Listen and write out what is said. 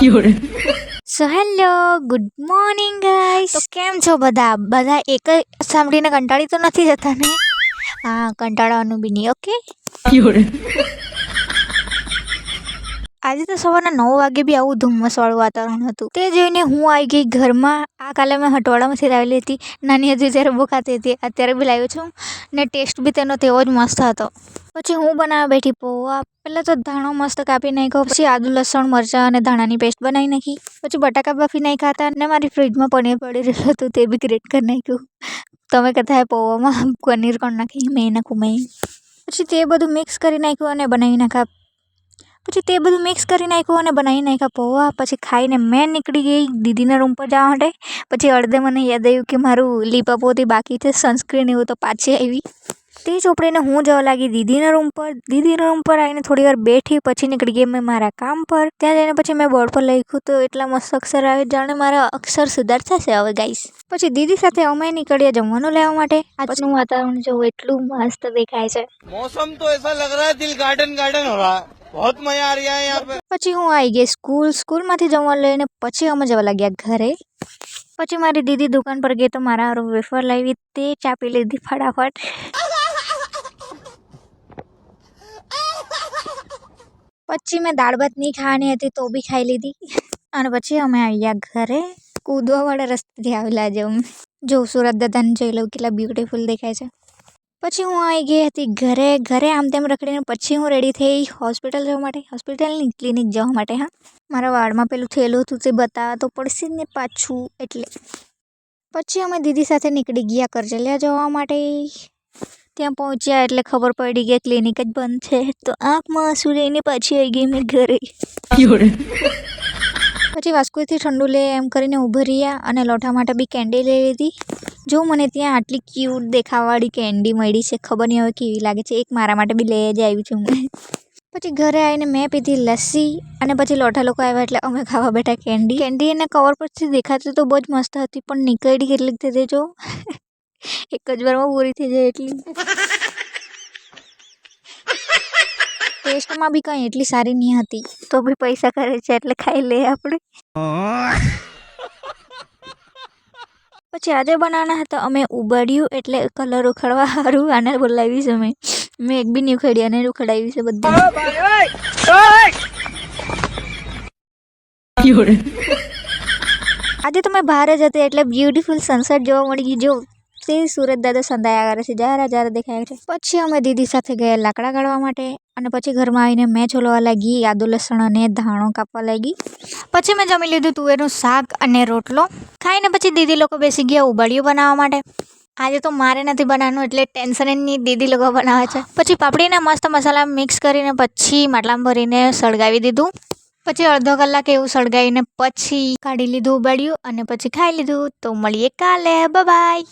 So hello good morning guys. તો કેમ છો બધા એક જ સાંભળીને કંટાળી તો નથી જતા ને? હા, કંટાળવાનું બી નહીં. ઓકે. આજે તો સવારના 9 વાગે બી આવું ધુમ્મસવાળું વાતાવરણ હતું. તે જોઈને હું આવી ગઈ ઘરમાં. આ કાલે મેં હટવાડામાંથી લાવેલી હતી. નાની હતી ત્યારે બહુ ખાતી હતી. અત્યારે બી લાવી છું ને ટેસ્ટ બી તેનો તેવો જ મસ્ત હતો. પછી હું બનાવવા બેઠી પૌવા. પહેલાં તો ધાણો મસ્ત કાપી નાખ્યો, પછી આદુ લસણ મરચાં અને ધાણાની પેસ્ટ બનાવી નાખી. પછી બટાકા બાફી નાખ્યા હતા અને મારી ફ્રીજમાં પનીર પડી રહેલું હતું, તે બી ગ્રેટ કરી નાખ્યું. તમે કહેતા હે પૌવામાં પનીર કોણ નાખી? મેં નાખું મેં. પછી તે બધું મિક્સ કરી નાખ્યું અને બનાવી નાખ્યા પૌવા. પછી ખાઈને મેં નીકળી ગઈ દીદીના રૂમ પર જવા માટે. પછી અડધે મને યાદ આવ્યું કે મારું લીપ પોતી બાકી છે, સનસ્ક્રીન એવું, તો પાછી આવી. તે ચોપડીને હું જવા લાગી દીદીના રૂમ પર આવીને થોડી વાર બેઠી. પછી નીકળી ગઈ મેં મારા કામ પર. ત્યાં જઈને પછી મેં બોર્ડ પર લખ્યું તો એટલા મસ્ત અક્ષર આવે, જાણે મારા અક્ષર સુધારતા છે હવે ગાઈસ. પછી દીદી સાથે અમે નીકળ્યા જમવાનું લેવા માટે. આજનું વાતાવરણ જો એટલું મસ્ત દેખાય છે. मौसम तो ऐसा लग रहा है दिल गार्डन गार्डन हो रहा है, बहुत मजा आ रहा है यहाँ पे. પછી હું આવી ગઈ સ્કૂલમાંથી જમવાનું લઈને પછી અમે જવા લાગ્યા ઘરે. પછી મારી દીદી દુકાન પર ગઈ તો મારા હારું વેફર લાવી, તે ચાપી લીધી ફટાફટ. પછી મેં દાળ ભાત નહીં ખાવાની હતી તો બી ખાઈ લીધી. અને પછી અમે આવ્યા ઘરે. કૂદવાવાળા રસ્તેથી આવેલા આજે અમે. જો સુરત દાદાને જોઈ લઉં કેટલા બ્યુટીફુલ દેખાય છે. પછી હું આવી ગઈ હતી ઘરે આમ તેમ રખડીને પછી હું રેડી થઈ હોસ્પિટલ જવા માટે. હોસ્પિટલની ક્લિનિક જવા માટે. હા, મારા વાળમાં પેલું થયેલું હતું તે બતાવવા તો પડશે ને પાછું, એટલે. પછી અમે દીદી સાથે નીકળી ગયા કરજલિયા જવા માટે. ત્યાં પહોંચ્યા એટલે ખબર પડી કે ક્લિનિક જ બંધ છે. તો આંખમાં આંસુ લઈને પાછી આવી ગઈ મેં ઘરે. પછી વાસ્કોથી ઠંડુ લે એમ કરીને ઊભા રહ્યા અને લોઠા માટે બી કેન્ડી લઈ લીધી. જો મને ત્યાં આટલી ક્યુટ દેખાવાળી કેન્ડી મળી છે, ખબર નહીં હવે કેવી લાગે છે. એક મારા માટે બી લઈ જ આવી છું મેં. પછી ઘરે આવીને મેં પીધી લસ્સી અને પછી લોઠા લોકો આવ્યા એટલે અમે ખાવા બેઠા કેન્ડી. કેન્ડી એને કવર પરથી દેખાતી તો બહુ જ મસ્ત હતી, પણ નીકળી કેટલીક થઈ જો એક જ વારમાં પૂરી થઈ જાય એટલી. ટેસ્ટમાં બી કંઈ એટલી સારી નહીં હતી, તો બી પૈસા કરે છે એટલે ખાઈ લઈએ આપણે. પછી આજે બનાવવાના હતા અમે ઉબાડ્યું, એટલે કલર ઉખાડવા સારું આને બોલાવીશ અમે. મેં એક બી નહીં ઉખાડી, અને ઉખડાવી છે બધી. આજે તો મેં બહાર જ હતી એટલે બ્યુટીફુલ સનસેટ જોવા મળી ગયું. જો તે સુરત દાદા સંધાયા કરે છે, જરા દેખાય છે. પછી અમે દીદી સાથે ગયા લાકડા કાઢવા માટે. અને પછી ઘરમાં આવીને મેં છોલવા લાગી, આદુ લસણ અને ધાણો કાપવા લાગી. પછી મેં જમી લીધું તુવેરનું શાક અને રોટલો. ખાઈને પછી દીદી લોકો બેસી ગયા ઉબાડિયું બનાવવા માટે. આજે તો મારે નથી બનાવવાનું એટલે ટેન્શન જ નહીં, દીદી લોકો બનાવે છે. પછી પાપડીના મસ્ત મસાલા મિક્સ કરીને પછી માટલામાં ભરીને સળગાવી દીધું. પછી અડધો કલાક એવું સળગાવીને પછી કાઢી લીધું ઉબાડિયું અને પછી ખાઈ લીધું. તો મળીએ કાલે, બાય.